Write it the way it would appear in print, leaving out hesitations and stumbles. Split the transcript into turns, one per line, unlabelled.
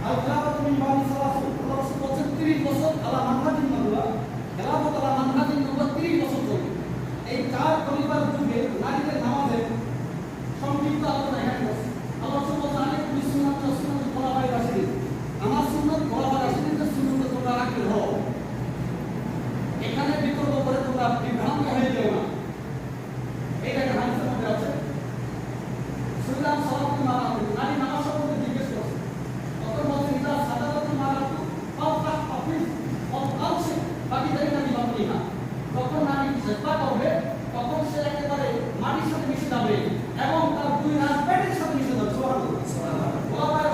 আল খেলাফাতু মিন বাদি সালাসুন, আল্লাহ রাসূল বলেন 30 বছর আলা মানহাজিন নবুওয়া, খেলাফত আলা মানহাজিন নবুওয়া 30 বছর চলবে। এই চার খলিফার যুগে নারীদের নামাজের সংক্ষিপ্ত আলোচনা এখানে করছে। আল্লাহ রাসূল বলেন আলাইকুম বিসুন্নাতি ওয়া সুন্নাতি খুলাফায়ে রাশিদিন, আমার সুন্নাত খুলাফায়ে রাশিদিনের সুন্নাত তোমরা রাখতে হও। এখানে বিতর্ক করে তোমরা বিভ্রান্ত হয়ে যাও না। এটা একটা হাদিসের মধ্যে আছে। সুলাম সালাতুল মারাতু, নারী নামাজ সম্পর্কে জিজ্ঞেস করছে, তখন বলছে ইদা সাদাতুল মারাতু ফাফাহ হাফিজ ফাফাউসি বাকি দেরি না দিবানি না। যখন নারী সেজদা করবে তখন সে একেবারে মাটির সাথে মিশে যাবে এবং তার দুই হাত পেটের সাথে মিশে যাবে। সুবহানাল্লাহ।